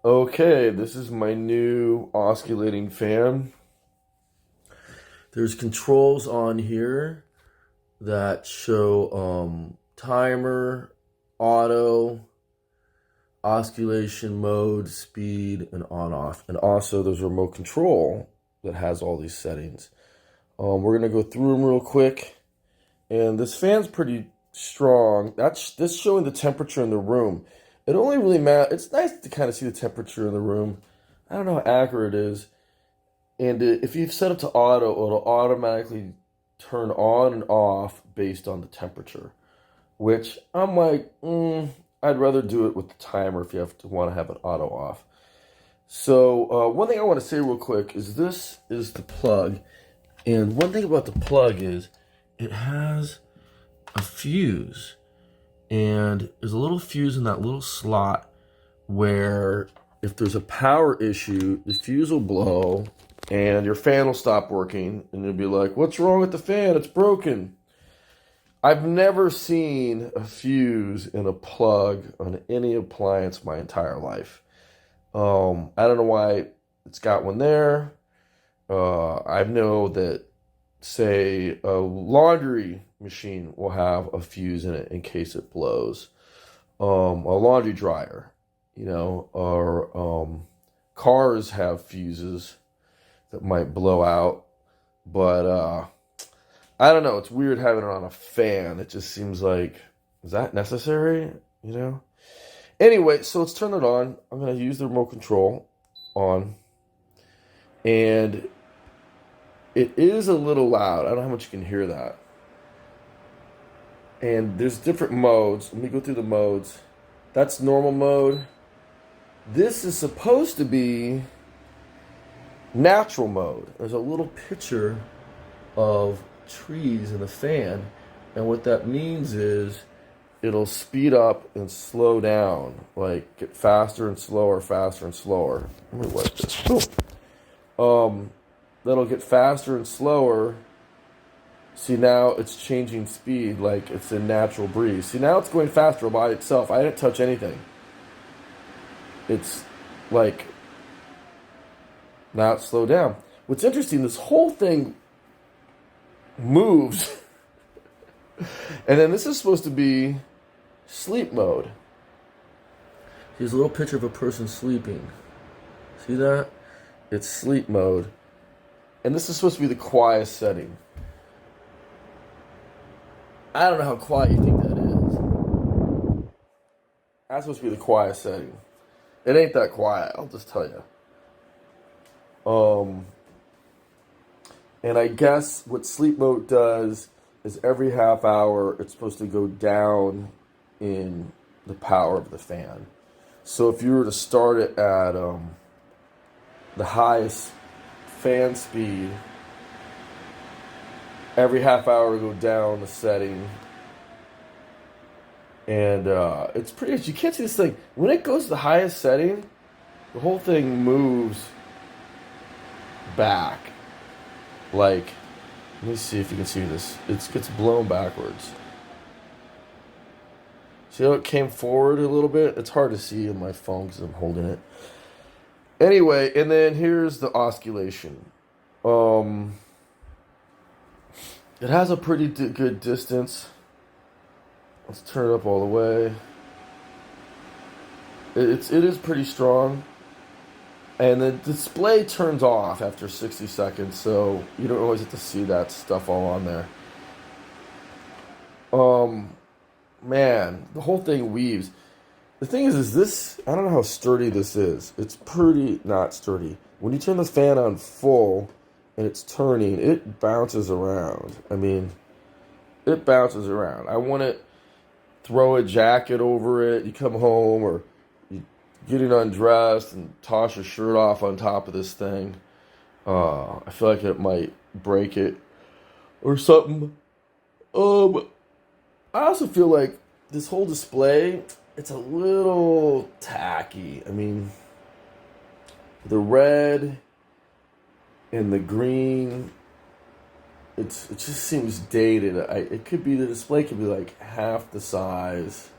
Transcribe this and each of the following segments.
Okay, this is my new oscillating fan. There's controls on here that show timer, auto, oscillation mode, speed, and on off. And also there's a remote control that has all these settings. We're gonna go through them real quick. And this fan's pretty strong. This showing the temperature in the room. It only really matters. It's nice to kind of see the temperature in the room. I don't know how accurate it is. And if you've set it to auto, it'll automatically turn on and off based on the temperature. Which I'm like, I'd rather do it with the timer if you have to want to have it auto off. So one thing I want to say real quick is this is the plug. And one thing about the plug is it has a fuse. And there's a little fuse in that little slot where if there's a power issue, the fuse will blow and your fan will stop working. And you'll be like, what's wrong with the fan? It's broken. I've never seen a fuse in a plug on any appliance my entire life. I don't know why it's got one there. I know that, say, a laundry machine will have a fuse in it in case it blows. A laundry dryer, or cars have fuses that might blow out. But I don't know. It's weird having it on a fan. It just seems like, is that necessary? Anyway, so let's turn it on. I'm going to use the remote control on. And it is a little loud. I don't know how much you can hear that. And there's different modes. Let me go through the modes. That's normal mode. This is supposed to be natural mode. There's a little picture of trees in the fan. And what that means is it'll speed up and slow down. Like get faster and slower, faster and slower. Let me wipe this. Boom. That'll get faster and slower. See, now it's changing speed like it's a natural breeze. See, now it's going faster by itself. I didn't touch anything. It's like, now it's slowed down. What's interesting, this whole thing moves. And then this is supposed to be sleep mode. Here's a little picture of a person sleeping. See that? It's sleep mode. And this is supposed to be the quiet setting. I don't know how quiet you think that is. That's supposed to be the quiet setting. It ain't that quiet, I'll just tell you. And I guess what sleep mode does is every half hour it's supposed to go down in the power of the fan. So if you were to start it at the highest fan speed, every half hour go down the setting. And it's pretty, you can't see this thing. When it goes to the highest setting, the whole thing moves back. Like, let me see if you can see this. It gets blown backwards. See how it came forward a little bit? It's hard to see on my phone because I'm holding it. Anyway, and then here's the oscillation. It has a pretty good distance. Let's turn it up all the way. It is pretty strong. And the display turns off after 60 seconds, so you don't always have to see that stuff all on there. Man, the whole thing weaves. The thing is this, I don't know how sturdy this is. It's pretty not sturdy. When you turn the fan on full and it's turning, it bounces around. I mean, it bounces around. I want to throw a jacket over it. You come home or you get it undressed and toss your shirt off on top of this thing. I feel like it might break it or something. I also feel like this whole display, it's a little tacky. I mean, the red and the green, it just seems dated. It could be, the display could be like half the size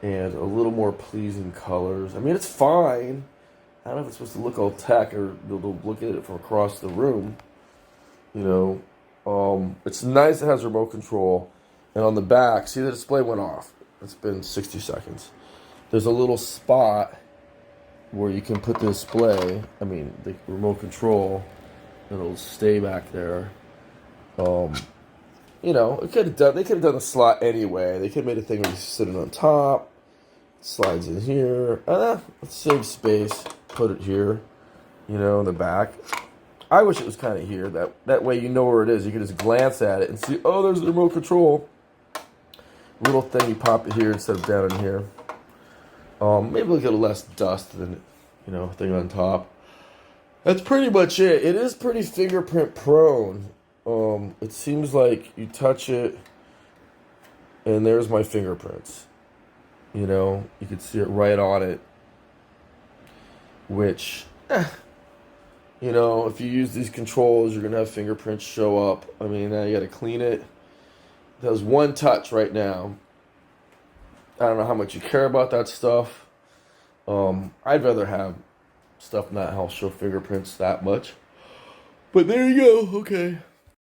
and a little more pleasing colors. I mean, it's fine. I don't know if it's supposed to look all tech or they'll look at it from across the room. You know, it's nice. It has remote control, and on the back, see the display went off. It's been 60 seconds. There's a little spot where you can put the display. I mean, the remote control. It'll stay back there. You know, it could have done. They could have done the slot anyway. They could have made a thing where you're sitting on top. Slides in here. Let's save space. Put it here. You know, in the back. I wish it was kind of here. That way you know where it is. You can just glance at it and see, oh, there's the remote control. Little thing, you pop it here instead of down in here. Maybe we'll get less dust than, you know, thing on top. That's pretty much it. It is pretty fingerprint prone. It seems like you touch it, and there's my fingerprints. You know, you can see it right on it. Which, you know, if you use these controls, you're going to have fingerprints show up. I mean, now you got to clean it. There's one touch right now. I don't know how much you care about that stuff. I'd rather have stuff not help show fingerprints that much. But there you go. Okay.